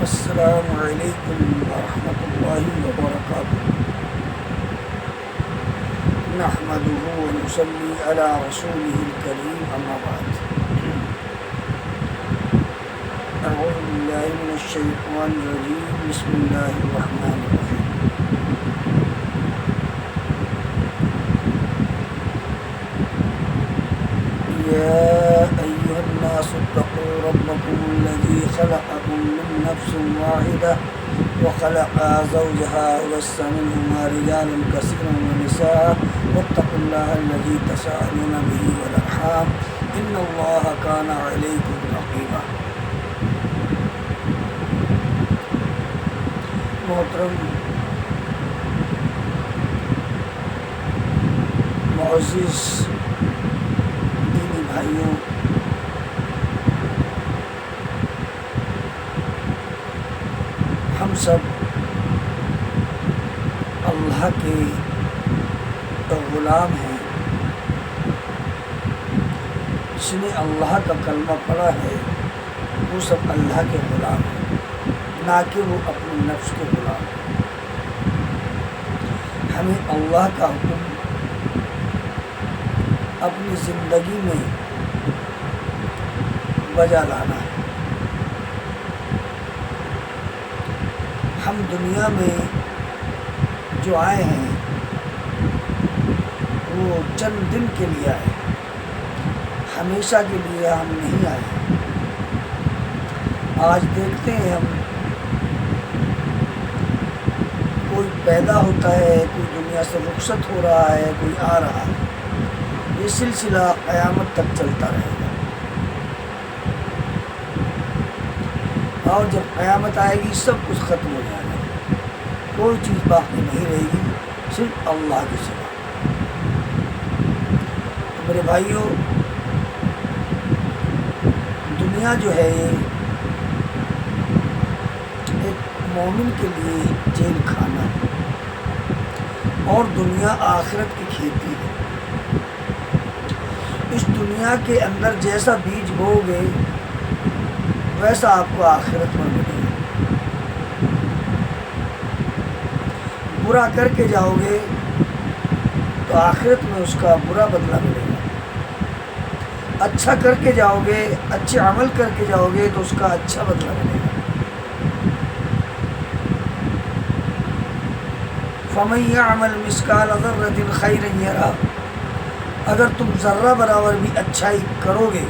السلام علیکم ورحمۃ اللہ وبرکاتہ نحمده ونصلی علی رسوله الکریم اما بعد اعوذ باللہ من الشیطان الرجیم بسم اللہ الرحمن الرحیم یا ایہا الناس اتقوا ربکم الذی خلقکم من نفس واحدة وخلق زوجها وبث منهما رجالا كثيرا ونساء واتقوا الله الذي تساءلون به والأرحام إن الله كان عليكم رقيبا. محترم معزز دینی بھائیوں، ہم سب اللہ کے غلام ہیں. جس نے اللہ کا کلمہ پڑھا ہے وہ سب اللہ کے غلام ہیں، نہ کہ وہ اپنے نفس کے غلام ہیں. ہمیں اللہ کا حکم اپنی زندگی میں بجا لانا ہے. ہم دنیا میں جو آئے ہیں وہ چند دن کے لیے آئے، ہمیشہ کے لیے ہم نہیں آئے. آج دیکھتے ہیں ہم کوئی پیدا ہوتا ہے، کوئی دنیا سے رخصت ہو رہا ہے، کوئی آ رہا ہے. یہ سلسلہ قیامت تک چلتا رہے گا، اور جب قیامت آئے گی سب کچھ ختم ہو جائے گا، کوئی چیز باقی نہیں رہے گی صرف اللہ کے سوا. میرے بھائیوں، دنیا جو ہے ایک مومن کے لیے جیل خانہ ہے، اور دنیا آخرت کی کھیتی ہے. اس دنیا کے اندر جیسا بیج بو گے ویسا آپ کو آخرت میں ملے گا. برا کر کے جاؤ گے تو آخرت میں اس کا برا بدلہ ملے گا. اچھا کر کے جاؤ گے، اچھے عمل کر کے جاؤ گے تو اس کا اچھا بدلہ ملے گا. فَمَن يَعْمَلْ مِثْقَالَ ذَرَّةٍ خَيْرًا يَرَهُ. اگر تم ذرہ برابر بھی اچھائی کرو گے،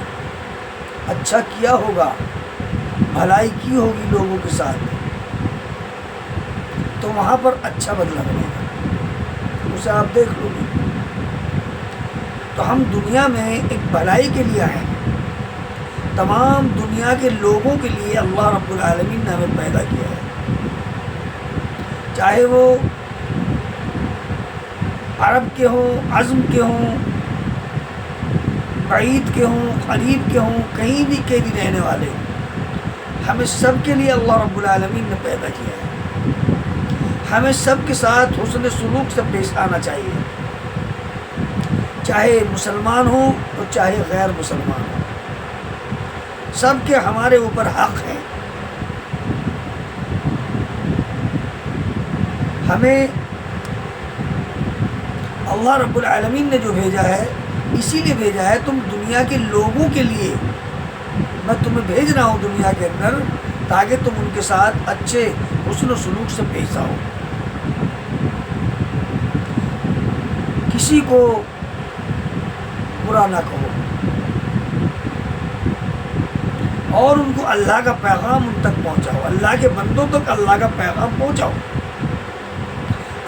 اچھا کیا ہوگا، بھلائی کی ہوگی لوگوں کے ساتھ، تو وہاں پر اچھا بدلہ ملے گا، اسے آپ دیکھ لو گے. تو ہم دنیا میں ایک بھلائی کے لیے آئے ہیں. تمام دنیا کے لوگوں کے لیے اللہ رب العالمین نے ہمیں پیدا کیا ہے، چاہے وہ عرب کے ہوں، عجم کے ہوں، بعید کے ہوں، قریب کے ہوں، کہیں بھی کے بھی رہنے والے ہوں. ہمیں سب کے لیے اللہ رب العالمین نے پیدا کیا ہے. ہمیں سب کے ساتھ حسن سلوک سے پیش آنا چاہیے، چاہے مسلمان ہوں اور چاہے غیر مسلمان ہوں. سب کے ہمارے اوپر حق ہیں. ہمیں اللہ رب العالمین نے جو بھیجا ہے اسی لیے بھیجا ہے، تم دنیا کے لوگوں کے لیے میں تمہیں بھیج رہا ہوں دنیا کے اندر، تاکہ تم ان کے ساتھ اچھے حسن و سلوک سے پیش آؤ. کسی کو برا نہ کہو، اور ان کو اللہ کا پیغام ان تک پہنچاؤ، اللہ کے بندوں تک اللہ کا پیغام پہنچاؤ.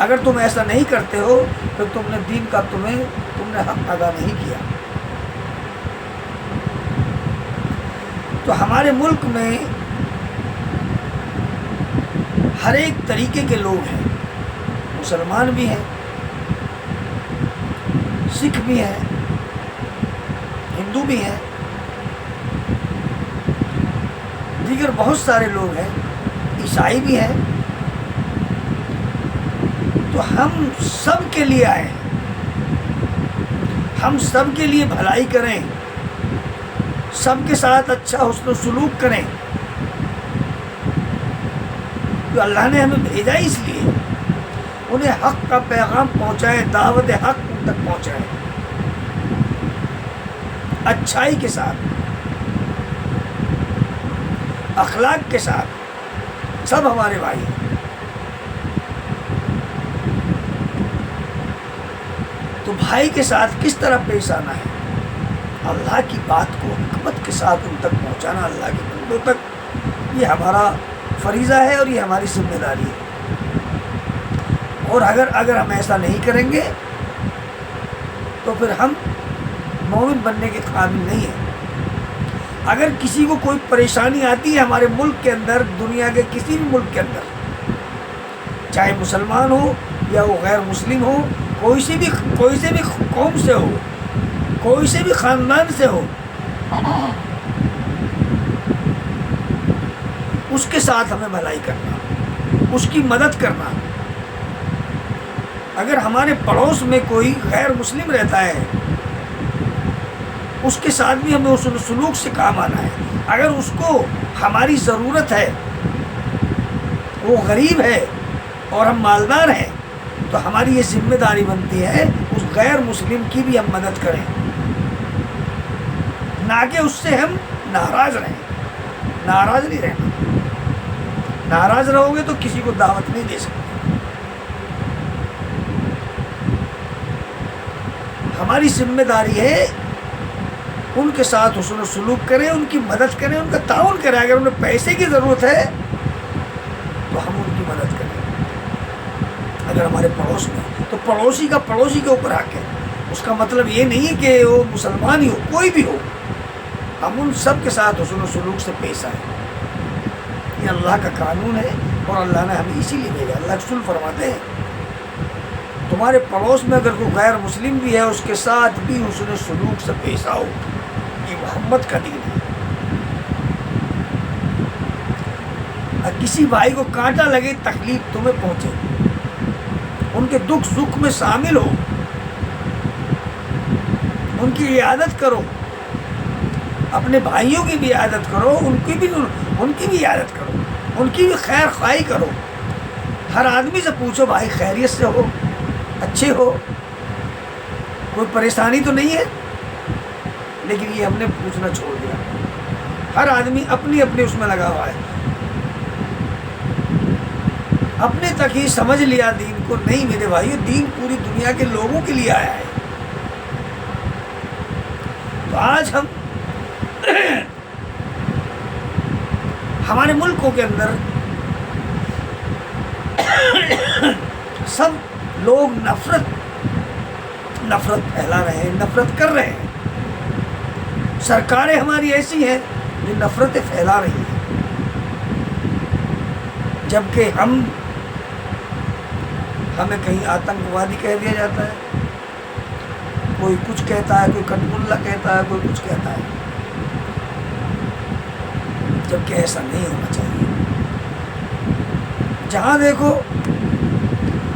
اگر تم ایسا نہیں کرتے ہو تو تم نے دین کا تم نے حق ادا نہیں کیا. تو ہمارے ملک میں ہر ایک طریقے کے لوگ ہیں، مسلمان بھی ہیں، سکھ بھی ہیں، ہندو بھی ہیں، دیگر بہت سارے لوگ ہیں، عیسائی بھی ہیں. تو ہم سب کے لیے آئے ہیں، ہم سب کے لیے بھلائی کریں، سب کے ساتھ اچھا حسن و سلوک کریں. کہ اللہ نے ہمیں بھیجا اس لیے انہیں حق کا پیغام پہنچائے، دعوت حق ان تک پہنچائے اچھائی کے ساتھ، اخلاق کے ساتھ، سب ہمارے بھائی ہیں۔ تو بھائی کے ساتھ کس طرح پیش آنا ہے؟ اللہ کی بات کو حکمت کے ساتھ ان تک پہنچانا، اللہ کے بندوں تک، یہ ہمارا فریضہ ہے اور یہ ہماری ذمہ داری ہے۔ اور اگر ہم ایسا نہیں کریں گے تو پھر ہم مومن بننے کے قابل نہیں ہیں۔ اگر کسی کو کوئی پریشانی آتی ہے ہمارے ملک کے اندر، دنیا کے کسی بھی ملک کے اندر، چاہے مسلمان ہو یا وہ غیر مسلم ہو، کوئی سے بھی قوم سے ہو، کوئی سے بھی خاندان سے ہو، اس کے ساتھ ہمیں بھلائی کرنا، اس کی مدد کرنا۔ اگر ہمارے پڑوس میں کوئی غیر مسلم رہتا ہے، اس کے ساتھ بھی ہمیں حسن سلوک سے کام آنا ہے۔ اگر اس کو ہماری ضرورت ہے، وہ غریب ہے اور ہم مالدار ہیں، تو ہماری یہ ذمہ داری بنتی ہے اس غیر مسلم کی بھی ہم مدد کریں، نہ کہ اس سے ہم ناراض رہیں۔ ناراض نہیں رہنا، ناراض رہو گے تو کسی کو دعوت نہیں دے سکتے۔ ہماری ذمہ داری ہے ان کے ساتھ حسن و سلوک کریں، ان کی مدد کریں، ان کا تعاون کریں۔ اگر انہیں پیسے کی ضرورت ہے تو ہم ان کی مدد کریں۔ اگر ہمارے پڑوس میں تو پڑوسی کا پڑوسی کے اوپر حق ہے۔ اس کا مطلب یہ نہیں کہ وہ مسلمان ہی ہو، کوئی بھی ہو، ہم ان سب کے ساتھ حسن و سلوک سے پیش آئیں۔ یہ اللہ کا قانون ہے اور اللہ نے ہمیں اسی لیے بھیجا۔ اللہ رسول فرماتے ہیں تمہارے پڑوس میں اگر کوئی غیر مسلم بھی ہے، اس کے ساتھ بھی حسن سلوک سے پیش آؤ۔ یہ محمد کا دین ہے۔ اور کسی بھائی کو کانٹا لگے، تکلیف تمہیں پہنچے، ان کے دکھ سکھ میں شامل ہو، ان کی عیادت کرو، اپنے بھائیوں کی بھی عیادت کرو، ان کی بھی عیادت کرو، ان کی بھی خیر خواہی کرو۔ ہر آدمی سے پوچھو بھائی خیریت سے ہو، اچھے ہو، کوئی پریشانی تو نہیں ہے؟ لیکن یہ ہم نے پوچھنا چھوڑ دیا۔ ہر آدمی اپنی اس میں لگا ہوا ہے، اپنے تک ہی سمجھ لیا دین کو۔ نہیں میرے بھائیو، دین پوری دنیا کے لوگوں کے لیے آیا ہے۔ تو آج ہم ہمارے ملکوں کے اندر سب لوگ نفرت پھیلا رہے ہیں، نفرت کر رہے ہیں۔ سرکاریں ہماری ایسی ہیں جو نفرتیں پھیلا رہی ہیں، جبکہ ہمیں کہیں آتنکوادی کہہ دیا جاتا ہے، کوئی کچھ کہتا ہے، کوئی کٹ ملا کہتا ہے، کوئی کچھ کہتا ہے، جبکہ ایسا نہیں ہونا چاہیے۔ جہاں دیکھو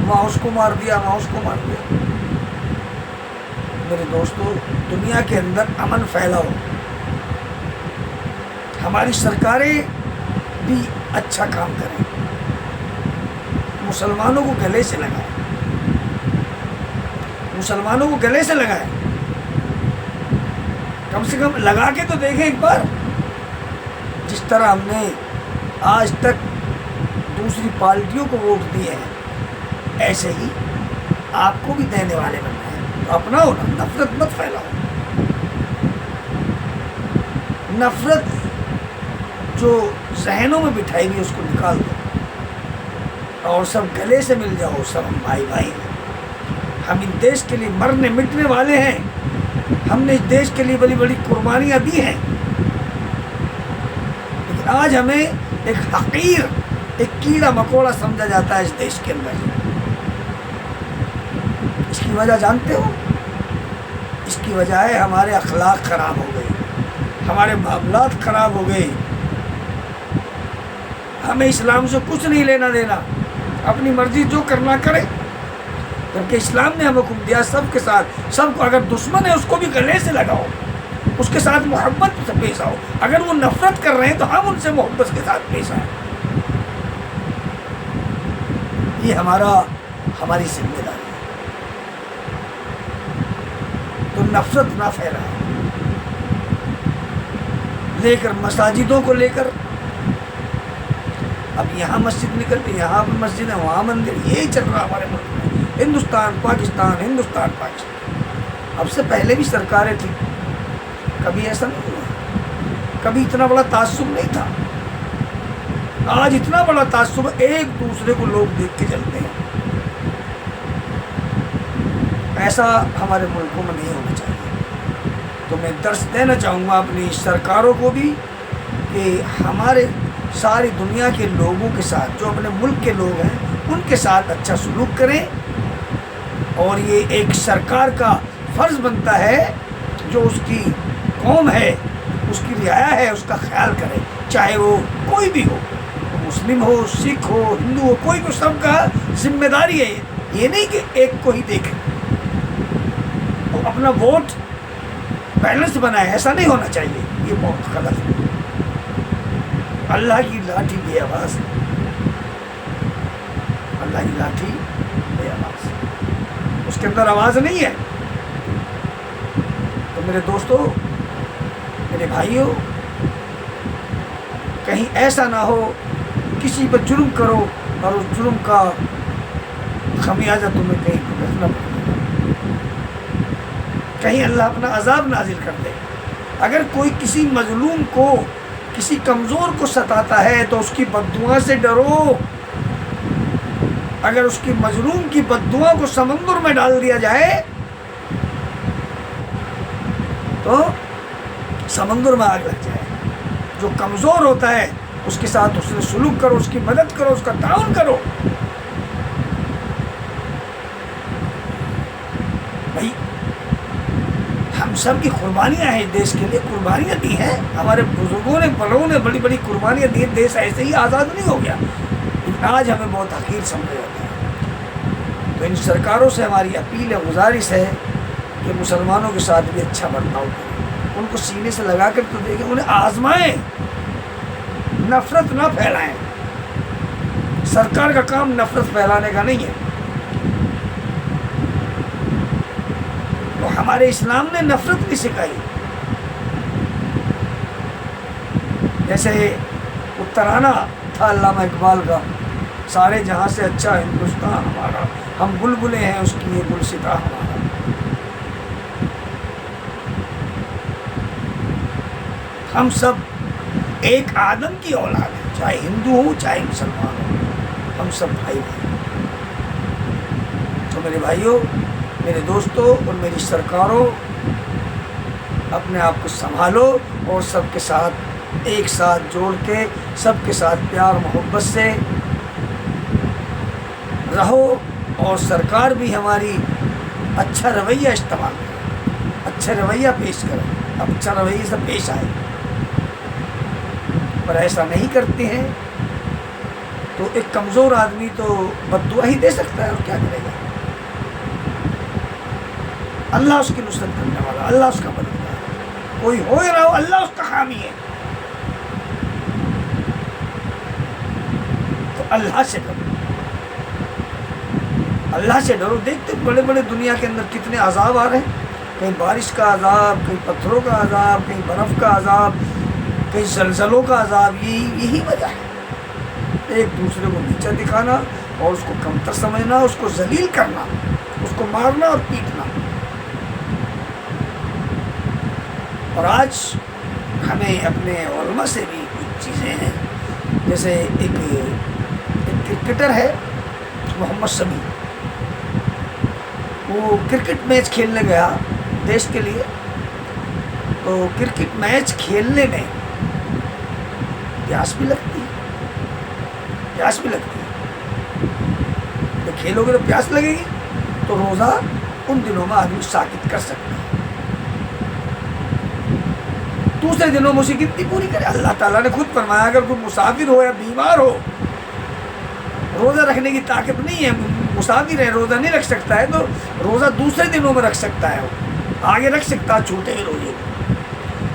وہاں اس کو مار دیا، وہاں اس کو مار دیا۔ میرے دوستو، دنیا کے اندر امن پھیلاؤ۔ ہماری سرکاریں بھی اچھا کام کریں، مسلمانوں کو گلے سے لگائیں، مسلمانوں کو گلے سے لگائیں، کم سے کم لگا کے تو دیکھیں ایک بار۔ جس طرح ہم نے آج تک دوسری پارٹیوں کو ووٹ دیے ہیں، ایسے ہی آپ کو بھی دینے والے بننا ہے۔ تو اپناؤ نا، نفرت مت پھیلاؤ۔ نفرت جو ذہنوں میں بٹھائی ہوئی اس کو نکال دو اور سب گلے سے مل جاؤ۔ سب ہم بھائی ہیں، ہم اس دیش کے لیے مرنے مٹنے والے ہیں، ہم نے اس دیش کے لیے بڑی بڑی قربانیاں دی ہیں، لیکن آج ہمیں ایک حقیر، ایک کیڑا مکوڑا سمجھا جاتا ہے اس دیش کے اندر۔ اس کی وجہ جانتے ہو؟ اس کی وجہ ہے ہمارے اخلاق خراب ہو گئے، ہمارے معاملات خراب ہو گئے۔ ہمیں اسلام سے کچھ نہیں لینا دینا، اپنی مرضی جو کرنا کرے، جبکہ اسلام نے ہمیں حکم دیا سب کے ساتھ، سب کو اگر دشمن ہے اس کو بھی گلے سے لگاؤ، اس کے ساتھ محبت سے پیش آؤ۔ اگر وہ نفرت کر رہے ہیں تو ہم ان سے محبت کے ساتھ پیش آئیں۔ یہ ہماری ذمہ داری ہے. تو نفرت نہ پھیلائیں. لے کر مساجدوں کو لے کر، اب یہاں مسجد نکل کے یہاں پر مسجد ہے، وہاں مندر، یہی چل رہا ہمارے ملک میں. ہندوستان پاکستان. اب سے پہلے بھی سرکاریں تھیں، کبھی ایسا نہیں ہوا، کبھی اتنا بڑا تعصب نہیں تھا. آج اتنا بڑا تعصب، ایک دوسرے کو لوگ دیکھ کے چلتے ہیں. ایسا ہمارے ملکوں میں نہیں ہونا چاہیے. تو میں درس دینا چاہوں گا اپنی سرکاروں کو بھی کہ ہمارے ساری دنیا کے لوگوں کے ساتھ، جو اپنے ملک کے لوگ ہیں ان کے ساتھ اچھا سلوک کریں. اور یہ ایک سرکار کا فرض بنتا ہے جو اس کی قوم ہے، اس کی رعایا ہے، اس کا خیال کرے، چاہے وہ کوئی بھی ہو، مسلم ہو، سکھ ہو، ہندو ہو، کوئی بھی، سب کا ذمہ داری ہے. یہ نہیں کہ ایک کو ہی دیکھے، وہ اپنا ووٹ بیلنس بنائے، ایسا نہیں ہونا چاہیے. یہ بہت غلط ہے. اللہ کی لاٹھی بے آواز ہے، اللہ کی لاٹھی بے آواز ہے، اس کے اندر آواز نہیں ہے. تو میرے دوستو، میرے بھائیوں، کہیں ایسا نہ ہو کسی پر جرم کرو اور اس جرم کا خمیازہ تمہیں کہیں بھگتنا پڑے، کہیں اللہ اپنا عذاب نازل کر دے. اگر کوئی کسی مظلوم کو، کسی کمزور کو ستاتا ہے تو اس کی بددعا سے ڈرو. اگر اس کی مظلوم کی بددعا کو سمندر میں ڈال دیا جائے تو سمندر میں آگ لگ جائے. جو کمزور ہوتا ہے اس کے ساتھ اس نے سلوک کرو، اس کی مدد کرو، اس کا تعاون کرو. بھائی ہم سب کی قربانیاں ہیں، دیش کے لیے قربانیاں دی ہیں. ہمارے بزرگوں نے، بڑوں نے بڑی بڑی قربانیاں دی. دیش ایسے ہی آزاد نہیں ہو گیا. آج ہمیں بہت حقیر سمجھا جاتا ہے. تو ان سرکاروں سے ہماری اپیل ہے، گزارش ہے کہ مسلمانوں کے ساتھ بھی اچھا برتاؤ کریں. ان کو سینے سے لگا کر تو دیکھیں، انہیں آزمائیں، نفرت نہ پھیلائیں. سرکار کا کام نفرت پھیلانے کا نہیں ہے. تو ہمارے اسلام نے نفرت نہیں سکھائی. جیسے اترانہ تھا علامہ اقبال کا، سارے جہاں سے اچھا ہندوستان ہمارا، ہم بلبلیں ہیں اس کی یہ گلستاں ہمارا. ہم سب ایک آدم کی اولاد ہیں، چاہے ہندو ہو چاہے مسلمان ہو، ہم سب بھائی ہیں. تو میرے بھائیوں، میرے دوستوں اور میری سرکاروں، اپنے آپ کو سنبھالو اور سب کے ساتھ ایک ساتھ جوڑ کے، سب کے ساتھ پیار محبت سے رہو. اور سرکار بھی ہماری اچھا رویہ استعمال کرے، اچھا رویہ پیش کرے، اچھا رویہ سے پیش آئے. پر ایسا نہیں کرتے ہیں تو ایک کمزور آدمی تو بددعا ہی دے سکتا ہے، اور کیا کرے گا. اللہ اس کی نصرت کرنے والا، اللہ اس کا مددگار. کوئی ہو یا نہ ہو، اللہ اس کا حامی ہے. تو اللہ سے ڈرو، اللہ سے ڈرو. دیکھتے بڑے بڑے دنیا کے اندر کتنے عذاب آ رہے ہیں، کہیں بارش کا عذاب، کہیں پتھروں کا عذاب، کہیں برف کا عذاب، کہیں زلزلوں کا عذاب. یہی وجہ ہے، ایک دوسرے کو نیچا دکھانا اور اس کو کمتر سمجھنا، اس کو ذلیل کرنا، اس کو مارنا اور پیٹنا. اور آج ہمیں اپنے علماء سے بھی کچھ چیزیں ہیں. جیسے ایک کرکٹر ہے محمد شمی، وہ کرکٹ میچ کھیلنے گیا دیش کے لیے. تو کرکٹ میچ کھیلنے میں پیاس بھی لگتی ہے، پیاس بھی لگتی ہے. جب کھیلو گے تو پیاس لگے گی. تو روزہ ان دنوں میں آدمی ساکت کر سکتا ہے. دوسرے دنوں میں اسے کتنی پوری کرے. اللہ تعالیٰ نے خود فرمایا اگر کوئی مسافر ہو یا بیمار ہو، روزہ رکھنے کی طاقت نہیں ہے، مسافر ہے، روزہ نہیں رکھ سکتا ہے، تو روزہ دوسرے دنوں میں رکھ سکتا ہے، وہ آگے رکھ سکتا ہے چھوٹے ہی روزے.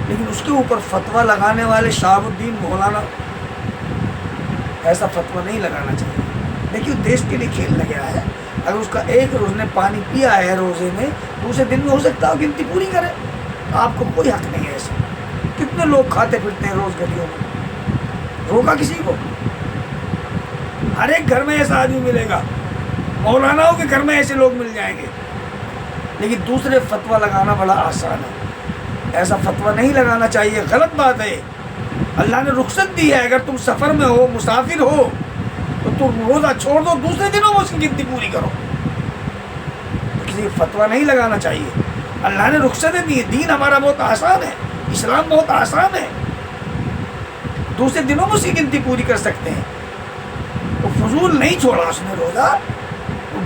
لیکن اس کے اوپر فتویٰ لگانے والے شہاب الدین مولانا، ایسا فتویٰ نہیں لگانا چاہیے. دیکھیے دیش کے لیے کھیلنے گیا ہے، اگر اس کا ایک روز نے پانی پیا ہے روزے میں، دوسرے دن میں ہو سکتا ہے گنتی پوری کرے، آپ کو کوئی حق نہیں ہے ایسے۔ کتنے لوگ کھاتے پھرتے ہیں روز گلیوں میں، روکا کسی کو؟ ہر ایک گھر میں ایسا آدمی ملے گا، مولاناؤں کے گھر میں ایسے لوگ مل جائیں گے۔ لیکن دوسرے فتویٰ لگانا بڑا آسان ہے، ایسا فتویٰ نہیں لگانا چاہیے، غلط بات ہے۔ اللہ نے رخصت دی ہے، اگر تم سفر میں ہو، مسافر ہو، تو تم روزہ چھوڑ دو، دوسرے دنوں میں اس کی گنتی پوری کرو، کسی فتویٰ نہیں لگانا چاہیے۔ اللہ نے رخصتیں دی، دین ہمارا بہت آسان ہے، اسلام بہت آسان ہے، دوسرے دنوں میں اس کی گنتی پوری کر سکتے ہیں۔ تو فضول نہیں چھوڑا اس نے روزہ،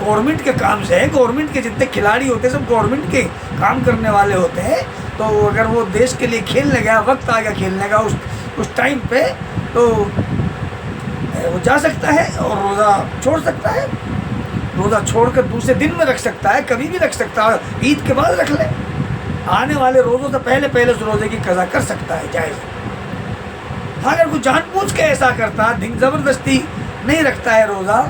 گورنمنٹ کے کام سے ہے، گورنمنٹ کے جتنے کھلاڑی ہوتے ہیں سب گورنمنٹ کے کام کرنے والے ہوتے ہیں، تو اگر وہ دیش کے لیے کھیلنے گیا، وقت آ گیا کھیلنے کا اس ٹائم پہ، تو وہ جا سکتا ہے اور روزہ چھوڑ سکتا ہے، روزہ چھوڑ کر دوسرے دن میں رکھ سکتا ہے، کبھی بھی رکھ سکتا ہے، عید کے بعد رکھ لے، آنے والے روزوں سے پہلے اس روزے کی قضا کر سکتا ہے، جائز ہے۔ ہاں اگر کوئی جان بوجھ کے ایسا کرتا ہے، زبردستی نہیں رکھتا ہے روزہ،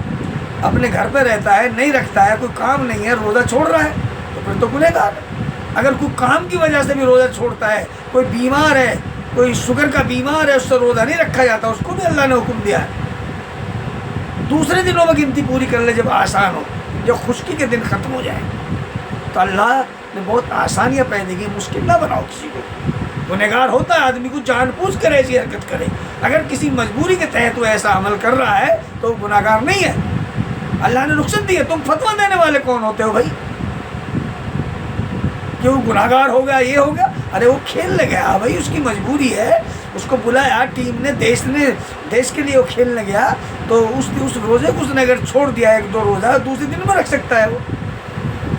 اپنے گھر پہ رہتا ہے، نہیں رکھتا ہے، کوئی کام نہیں ہے، روزہ چھوڑ رہا ہے، تو پھر تو گنہگار ہے۔ اگر کوئی کام کی وجہ سے بھی روزہ چھوڑتا ہے، کوئی بیمار ہے، کوئی شوگر کا بیمار ہے، اس سے روزہ نہیں رکھا جاتا، اس کو بھی اللہ نے حکم دیا ہے دوسرے دنوں میں گنتی پوری کر لے جب آسان ہو، جب خشکی کے دن ختم ہو جائے۔ تو اللہ نے بہت آسانیاں پیدا کی، مشکل نہ بناؤ کسی کو۔ گنہگار ہوتا ہے آدمی کو جان بوجھ کر ایسی حرکت کرے، اگر کسی مجبوری کے تحت وہ ایسا عمل کر رہا ہے تو گنہگار نہیں ہے، اللہ نے رخصت دی ہے۔ تم فتویٰ دینے والے کون ہوتے ہو بھائی کہ وہ گنہگار ہو گیا، یہ ہو گیا؟ ارے وہ کھیلنے گیا بھائی، اس کی مجبوری ہے، اس کو بلایا ٹیم نے، دیش کے لیے وہ کھیلنے گیا، تو اس روزے کو اس نے اگر چھوڑ دیا ایک دو روزہ، دوسرے دن میں رکھ سکتا ہے وہ۔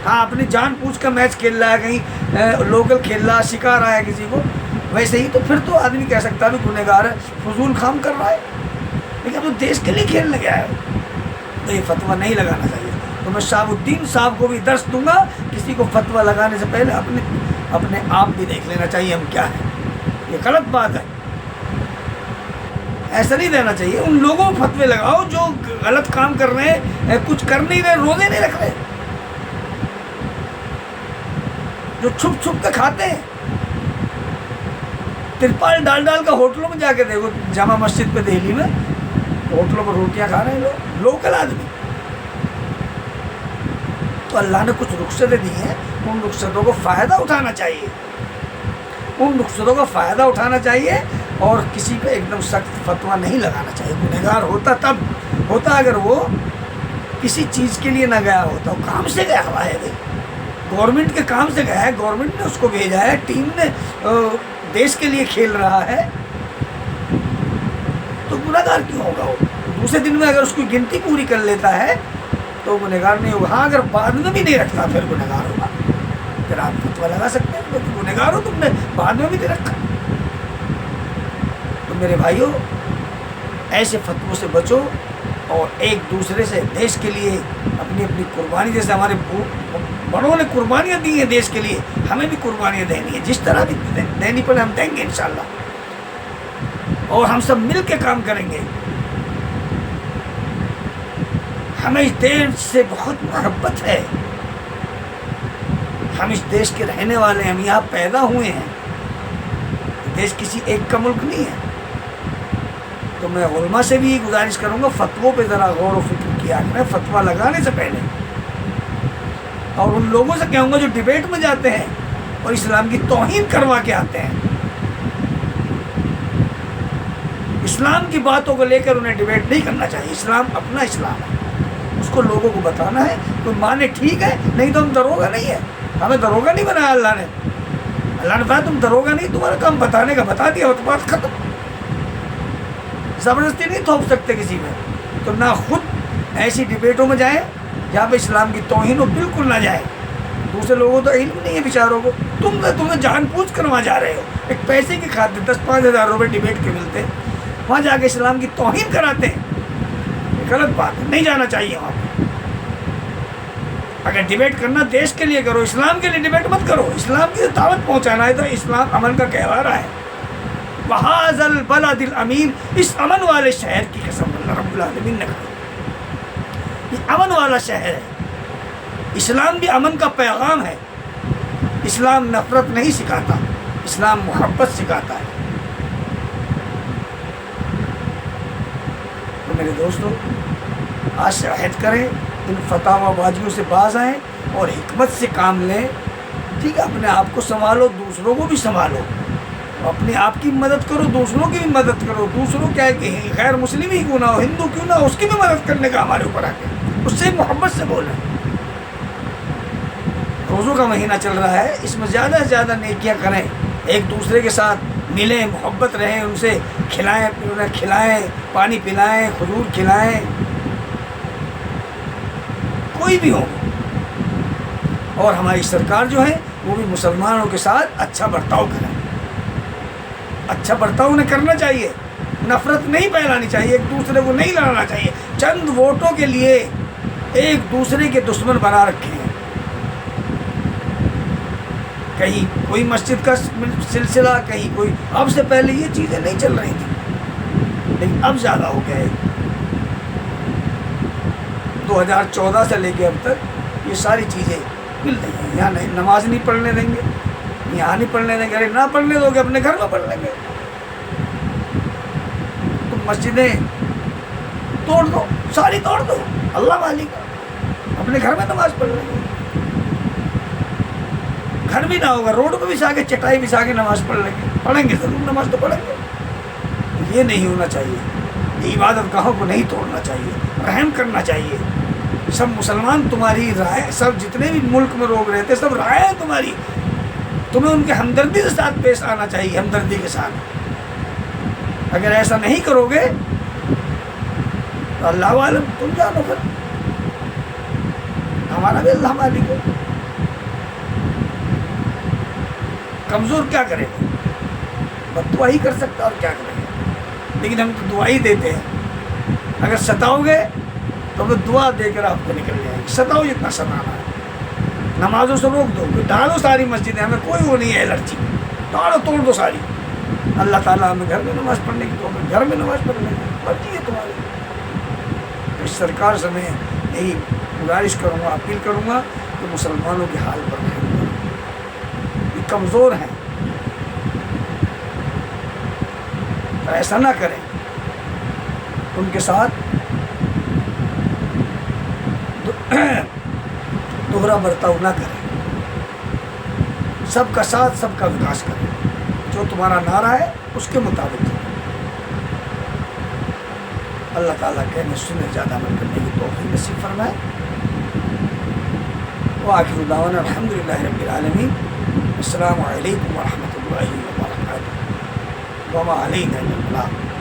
ہاں اپنی جان پوچھ کر میچ کھیل رہا ہے، کہیں لوکل کھیل رہا ہے، سکھا رہا ہے کسی کو، ویسے ہی تو پھر تو آدمی کہہ سکتا ہے بھی گنہگار ہے، فضول کام کر رہا ہے۔ لیکن اب تو دیش کے لیے کھیلنے گیا ہے، تو یہ فتویٰ نہیں لگانا چاہیے۔ تو میں شہاب الدین صاحب کو بھی درس دوں گا، کسی کو فتویٰ لگانے سے پہلے اپنے آپ بھی دیکھ لینا چاہیے ہم کیا ہیں، یہ غلط بات ہے، ایسا نہیں دینا چاہیے۔ ان لوگوں کو فتوے لگاؤ جو غلط کام کر رہے ہیں، کچھ کر نہیں رہے، روزے نہیں رکھ رہے، جو چھپ چھپ کے کھاتے ہیں، ترپال ڈال کا ہوٹلوں میں جا کے دیکھو، جامع مسجد پہ دہلی میں ہوٹلوں پر روٹیاں کھا رہے ہیں لوگ، لوکل آدمی۔ تو اللہ نے کچھ رخصتیں دی ہیں، ان رخصتوں کو فائدہ اٹھانا چاہیے، ان رخصتوں کا فائدہ اٹھانا چاہیے، اور کسی پہ ایک دم سخت فتویٰ نہیں لگانا چاہیے۔ گنہگار ہوتا تب ہوتا اگر وہ کسی چیز کے لیے نہ گیا ہوتا، وہ کام سے گیا ہوا ہے بھائی، گورنمنٹ کے کام سے گیا ہے، گورنمنٹ نے اس کو بھیجا ہے، ٹیم نے دیش کے لیے کھیل رہا ہے، تو گنہگار کیوں ہوگا وہ؟ دوسرے دن میں اگر اس کی گنتی پوری کر لیتا ہے تو گنہگار نہیں ہوگا۔ ہاں اگر بعد میں بھی نہیں رکھتا پھر گنہگار ہوگا، پھر آپ فتویٰ لگا سکتے ہیں کہ گنہگار ہو، تم نے بعد میں بھی نہیں رکھا۔ تو میرے بھائیوں، ایسے فتووں سے بچو، اور ایک دوسرے سے دیش کے لیے اپنی قربانی، جیسے ہمارے بڑوں نے قربانیاں دی ہیں دیش کے لیے، ہمیں بھی قربانیاں دینی ہیں، جس طرح بھی دینی پڑے ہم دیں گے انشاءاللہ، اور ہم سب مل کے کام کریں گے۔ ہمیں اس دیش سے بہت محبت ہے، ہم اس دیش کے رہنے والے ہیں، ہم یہاں پیدا ہوئے ہیں، دیش کسی ایک کا ملک نہیں ہے۔ تو میں علماء سے بھی گزارش کروں گا، فتووں پہ ذرا غور و فکر کیا کریں فتویٰ لگانے سے پہلے، اور ان لوگوں سے کہوں گا جو ڈبیٹ میں جاتے ہیں اور اسلام کی توہین کروا کے آتے ہیں، اسلام کی باتوں کو لے کر انہیں ڈبیٹ نہیں کرنا چاہیے۔ اسلام اپنا اسلام ہے، اس کو لوگوں کو بتانا ہے، کوئی مانے ٹھیک ہے، نہیں تو ہم دروگا نہیں ہے، ہمیں دروگا نہیں بنایا اللہ نے کہا تم دروگا نہیں، تمہارا کام بتانے کا، بتا دیا تو بات ختم، زبردستی نہیں تھوپ سکتے کسی میں۔ تو نہ خود ایسی ڈبیٹوں میں جائیں جہاں پہ اسلام کی توہین ہو، بالکل نہ جائیں۔ دوسرے لوگوں تو علم نہیں ہے بیچاروں کو، تمہیں جان بوجھ کر وہاں جا رہے ہو، ایک پیسے کی خاطر 10-5 ہزار روپے ڈبیٹ کے ملتے، وہاں جا کے اسلام کی توہین کراتے ہیں، یہ غلط بات ہے، نہیں جانا چاہیے وہاں پہ۔ اگر ڈبیٹ کرنا دیش کے لیے کرو، اسلام کے لیے ڈبیٹ مت کرو، اسلام کی دعوت پہنچانا ہے تو اسلام امن کا کہوارہ ہے۔ وَهَذَا الْبَلَدِ الْأَمِينَ، اس امن والے شہر کی قسم اللہ رب العالمین نے کہا۔ یہ امن والا شہر ہے. اسلام بھی امن کا پیغام ہے. اسلام نفرت نہیں سکھاتا، اسلام محبت سکھاتا ہے. تو میرے دوستو، آج سے عہد کریں، ان فتاوی بازیوں سے باز آئیں اور حکمت سے کام لیں. ٹھیک ہے، اپنے آپ کو سنبھالو، دوسروں کو بھی سنبھالو. اپنے آپ کی مدد کرو، دوسروں کی بھی مدد کرو. دوسروں کیا ہے کہ غیر مسلم ہی کیوں نہ ہو، ہندو کیوں نہ ہو، اس کی بھی مدد کرنے کا ہمارے اوپر آ کے اس سے محبت سے بولیں. روزوں کا مہینہ چل رہا ہے، اس میں زیادہ سے زیادہ نیکیاں کریں. ایک دوسرے کے ساتھ ملیں، محبت رہیں، ان سے کھلائیں، پانی پلائیں، کھجور کھلائیں، کوئی بھی ہو. اور ہماری سرکار جو ہے وہ بھی مسلمانوں کے ساتھ اچھا برتاؤ کریں. اچھا برتاؤ انہیں کرنا چاہیے، نفرت نہیں پھیلانی چاہیے، ایک دوسرے کو نہیں لڑانا چاہیے. چند ووٹوں کے لیے ایک دوسرے کے دشمن بنا رکھے ہیں. کہیں کوئی مسجد کا سلسلہ، کہیں کوئی. اب سے پہلے یہ چیزیں نہیں چل رہی تھیں، لیکن اب زیادہ ہو گیا ہے. 2014 سے لے کے اب تک یہ ساری چیزیں مل رہی ہیں. یہاں نہیں نماز نہیں پڑھنے دیں گے، یہاں نہیں پڑھنے دیں گے. ارے نہ پڑھنے دو گے، اپنے گھر میں پڑھ لیں گے. تم مسجدیں توڑ دو، ساری توڑ دو، اللہ والی کا، اپنے گھر میں نماز پڑھ لیں گے. گھر بھی نہ ہوگا، روڈ پہ بچھا کے، چٹائی بچھا کے نماز پڑھ لیں گے. پڑھیں گے ضرور، نماز تو پڑھیں گے. یہ نہیں ہونا چاہیے. یہ عبادت گاہوں کو نہیں توڑنا چاہیے، رحم کرنا چاہیے. سب مسلمان تمہاری رائے، سب جتنے بھی ملک میں لوگ رہتے سب رائے ہیں تمہاری. تمہیں ان کے ہمدردی کے ساتھ پیش آنا چاہیے، ہمدردی کے ساتھ. اگر ایسا نہیں کرو گے تو اللہ عالم، تم جانو. پھر ہمارا بھی اللہ مالک ہے. کمزور کیا کرے گا؟ بد دعا ہی کر سکتا، اور کیا کرے گا. لیکن ہم تو دعا ہی دیتے ہیں. اگر ستاؤ گے تو وہ دعا دے کر آپ کو نکل جائے گی. ستاؤ جتنا ستانا ہے. نمازوں سے روک دو، ڈالو ساری مسجدیں، ہمیں کوئی وہ نہیں ہے الرجی، ڈالو، توڑ دو ساری. اللہ تعالیٰ ہمیں گھر میں نماز پڑھنے کی توفیق، گھر میں نماز پڑھنے کی مرضی ہے تمہاری. اس سرکار سے میں یہی گزارش کروں گا، اپیل کروں گا کہ مسلمانوں کے حال پر رحم کرو. یہ کمزور ہیں، ایسا نہ کریں. ان کے ساتھ دوہرا برتاؤ نہ کریں. سب کا ساتھ، سب کا وکاس کریں. جو تمہارا نعرہ ہے اس کے مطابق چلیں. اللہ تعالیٰ کہنے سنے زیادہ عمل کرنے کی توفیق نصیب فرمائے. وآخر دعوانا الحمدللہ رب العالمین. السلام علیکم ورحمۃ اللہ وبرکاتہ. وما علینا الا البلاغ.